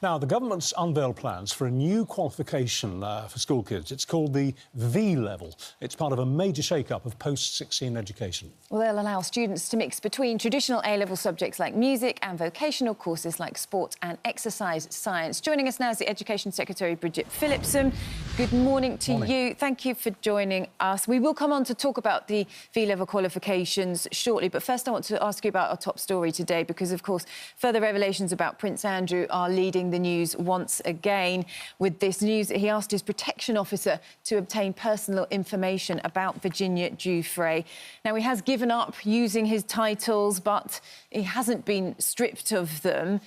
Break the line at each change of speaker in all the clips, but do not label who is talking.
Now, the government's unveiled plans for a new qualification for school kids. It's called the V level. It's part of a major shake-up of post-16 education.
Well, they'll allow students to mix between traditional A-level subjects like music and vocational courses like sport and exercise science. Joining us now is the Education Secretary, Bridget Phillipson. Good morning to you. Thank you for joining us. We will come on to talk about the V-level qualifications shortly, but first I want to ask you about our top story today because, of course, further revelations about Prince Andrew are leading the news once again with this news that he asked his protection officer to obtain personal information about Virginia Giuffre. Now, he has given up using his titles, but he hasn't been stripped of them.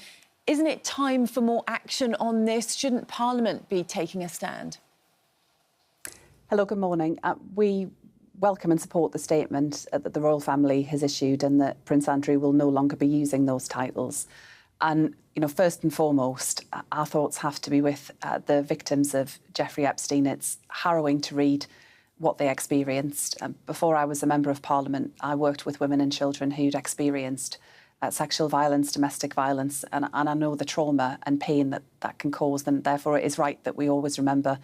Isn't it time for more action on this? Shouldn't Parliament be taking a stand?
Hello, good morning. We welcome and support the statement that the royal family has issued and that Prince Andrew will no longer be using those titles. And, you know, first and foremost, our thoughts have to be with the victims of Jeffrey Epstein. It's harrowing to read what they experienced. Before I was a Member of Parliament, I worked with women and children who'd experienced sexual violence, domestic violence, and I know the trauma and pain that can cause them. Therefore, it is right that we always remember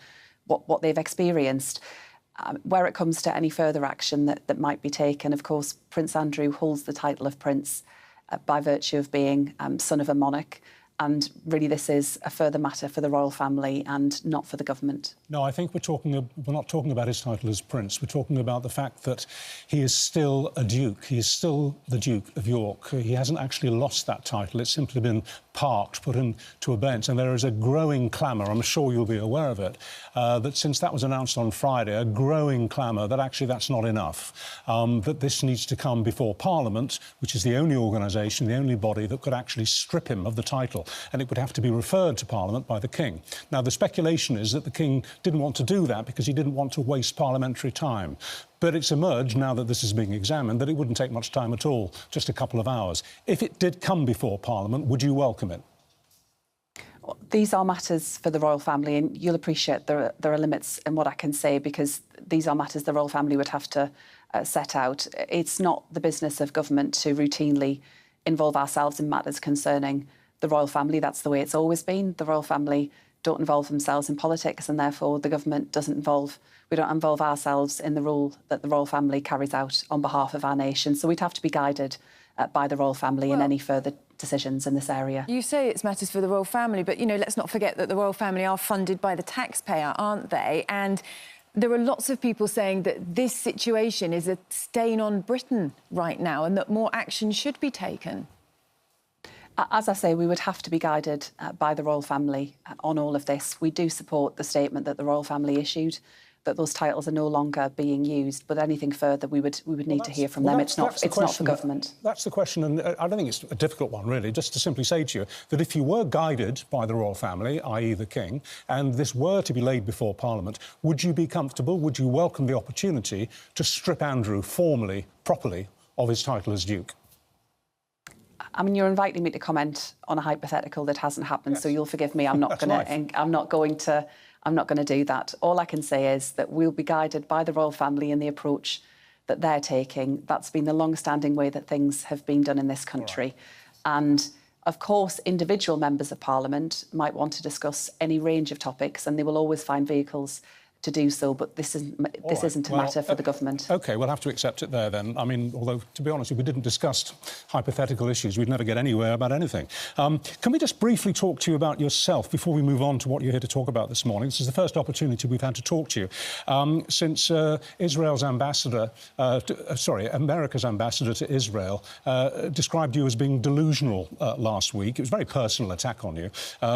what they've experienced. Where it comes to any further action that might be taken, of course, Prince Andrew holds the title of Prince by virtue of being son of a monarch. And really, this is a further matter for the royal family and not for the government. No,
I think we're not talking about his title as Prince. We're talking about the fact that he is still a Duke. He is still the Duke of York. He hasn't actually lost that title. It's simply been parked, put into abeyance. And there is a growing clamour, I'm sure you'll be aware of it, that since that was announced on Friday, a growing clamour that actually that's not enough, that this needs to come before Parliament, which is the only organisation, the only body that could actually strip him of the title. And it would have to be referred to Parliament by the King. Now, the speculation is that the King didn't want to do that because he didn't want to waste parliamentary time. But it's emerged, now that this is being examined, that it wouldn't take much time at all, just a couple of hours. If it did come before Parliament, would you welcome it?
These are matters for the royal family, and you'll appreciate there are limits in what I can say because these are matters the royal family would have to set out. It's not the business of government to routinely involve ourselves in matters concerning the royal family. That's the way it's always been. The royal family don't involve themselves in politics and therefore the government we don't involve ourselves in the role that the royal family carries out on behalf of our nation. So we'd have to be guided by the royal family in any further decisions in this area.
You say it's matters for the royal family, but, you know, let's not forget that the royal family are funded by the taxpayer, aren't they? And there are lots of people saying that this situation is a stain on Britain right now and that more action should be taken.
As I say, we would have to be guided by the royal family on all of this. We do support the statement that the royal family issued, that those titles are no longer being used. But anything further, we would need to hear from them. It's not for government.
That's the question, and I don't think it's a difficult one, really, just to simply say to you that if you were guided by the royal family, i.e. the King, and this were to be laid before Parliament, would you be comfortable, would you welcome the opportunity to strip Andrew formally, properly, of his title as Duke?
I mean, you're inviting me to comment on a hypothetical that hasn't happened, so you'll forgive me. I'm not going to do that. All I can say is that we'll be guided by the royal family in the approach that they're taking. That's been the long-standing way that things have been done in this country. Right. And of course, individual members of Parliament might want to discuss any range of topics, and they will always find vehicles to do so, but this isn't a matter for the government.
OK, we'll have to accept it there, then. I mean, although, to be honest, if we didn't discuss hypothetical issues, we'd never get anywhere about anything. Can we just briefly talk to you about yourself before we move on to what you're here to talk about this morning? This is the first opportunity we've had to talk to you since America's ambassador to Israel described you as being delusional last week. It was a very personal attack on you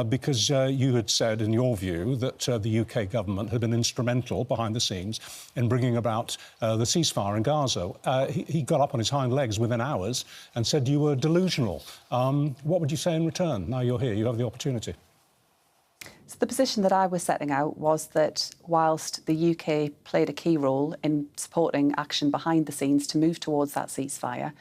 because you had said, in your view, that the UK government had been instrumental behind the scenes in bringing about the ceasefire in Gaza. He got up on his hind legs within hours and said you were delusional. What would you say in return? Now you're here, you have the opportunity.
So the position that I was setting out was that whilst the UK played a key role in supporting action behind the scenes to move towards that ceasefire,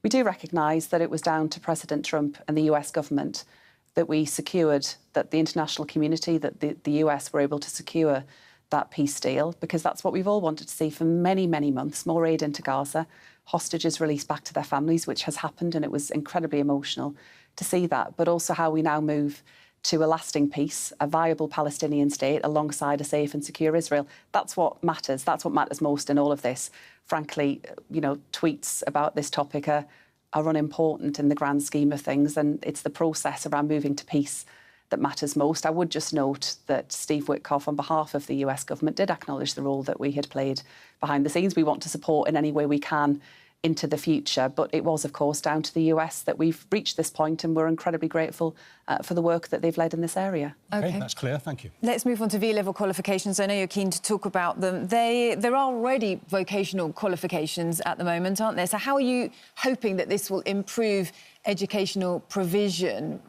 we do recognise that it was down to President Trump and the US government that we secured, that the international community, that the US were able to secure that peace deal, because that's what we've all wanted to see for many, many months. More aid into Gaza, hostages released back to their families, which has happened, and it was incredibly emotional to see that, but also how we now move to a lasting peace, a viable Palestinian state alongside a safe and secure Israel. That's what matters. That's what matters most in all of this. Frankly, tweets about this topic are unimportant in the grand scheme of things, and it's the process around moving to peace that matters most. I would just note that Steve Witkoff, on behalf of the US government, did acknowledge the role that we had played behind the scenes. We want to support in any way we can into the future, but it was, of course, down to the US that we've reached this point, and we're incredibly grateful for the work that they've led in this area.
OK, that's clear. Thank you. Let's
move on to V-level qualifications. I know you're keen to talk about them. There are already vocational qualifications at the moment, aren't there? So how are you hoping that this will improve educational provision?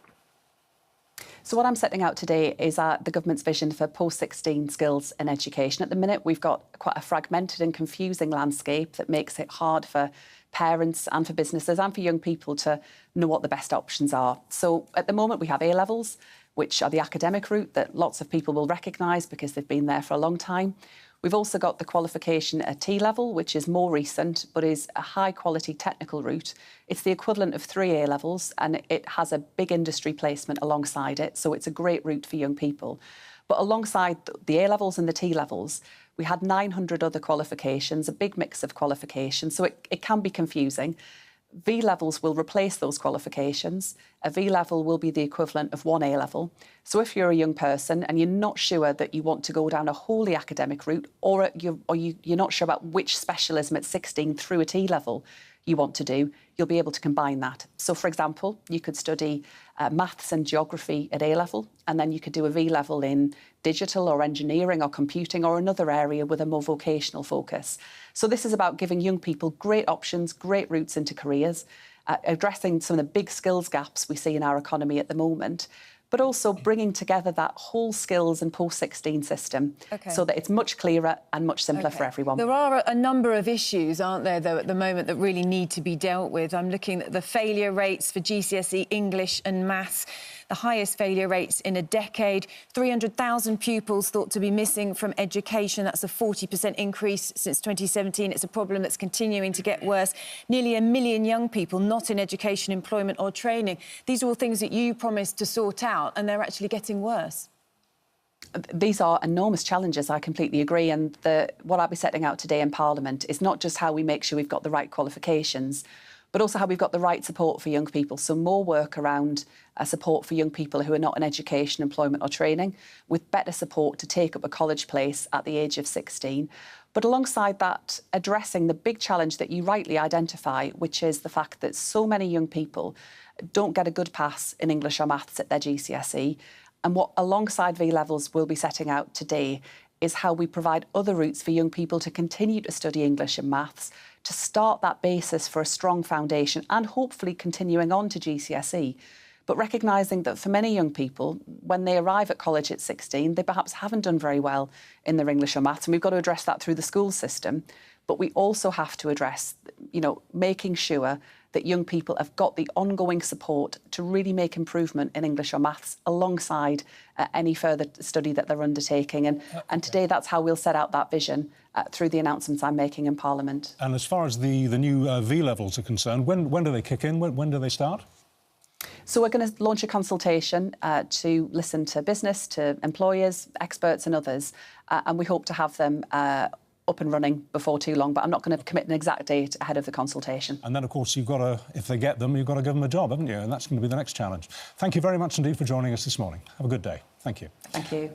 So what I'm setting out today is the government's vision for post-16 skills in education. At the minute, we've got quite a fragmented and confusing landscape that makes it hard for parents and for businesses and for young people to know what the best options are. So at the moment, we have A-levels, which are the academic route that lots of people will recognise because they've been there for a long time. We've also got the qualification at T-level, which is more recent, but is a high-quality technical route. It's the equivalent of 3 A-levels, and it has a big industry placement alongside it, so it's a great route for young people. But alongside the A-levels and the T-levels, we had 900 other qualifications, a big mix of qualifications, so it can be confusing. V-levels will replace those qualifications. A V-level will be the equivalent of 1 A-level. So if you're a young person and you're not sure that you want to go down a wholly academic route, or you're not sure about which specialism at 16 through a T-level you want to do, you'll be able to combine that. So, for example, you could study maths and geography at A-level, and then you could do a V-level in digital or engineering or computing or another area with a more vocational focus. So this is about giving young people great options, great routes into careers, addressing some of the big skills gaps we see in our economy at the moment, but also bringing together that whole skills and post-16 system so that it's much clearer and much simpler for everyone.
There are a number of issues, aren't there, though, at the moment that really need to be dealt with. I'm looking at the failure rates for GCSE English and Maths, the highest failure rates in a decade. 300,000 pupils thought to be missing from education. That's a 40% increase since 2017. It's a problem that's continuing to get worse. Nearly 1 million young people not in education, employment or training. These are all things that you promised to sort out, and they're actually getting worse.
These are enormous challenges, I completely agree. And what I'll be setting out today in Parliament is not just how we make sure we've got the right qualifications, but also how we've got the right support for young people. So more work around support for young people who are not in education, employment or training, with better support to take up a college place at the age of 16. But alongside that, addressing the big challenge that you rightly identify, which is the fact that so many young people don't get a good pass in English or maths at their GCSE. And what, alongside V-levels, we'll be setting out today is how we provide other routes for young people to continue to study English and maths, to start that basis for a strong foundation and hopefully continuing on to GCSE. But recognising that for many young people, when they arrive at college at 16, they perhaps haven't done very well in their English or maths, and we've got to address that through the school system. But we also have to address, making sure that young people have got the ongoing support to really make improvement in English or maths alongside any further study that they're undertaking. And today, that's how we'll set out that vision through the announcements I'm making in Parliament.
And as far as the new V-levels are concerned, when do they kick in? When do they start?
So we're going to launch a consultation to listen to business, to employers, experts and others, and we hope to have them up and running before too long, but I'm not going to commit an exact date ahead of the consultation.
And then, of course, you've got to, if they get them, you've got to give them a job, haven't you? And that's going to be the next challenge. Thank you very much indeed for joining us this morning. Have a good day. Thank you.
Thank you.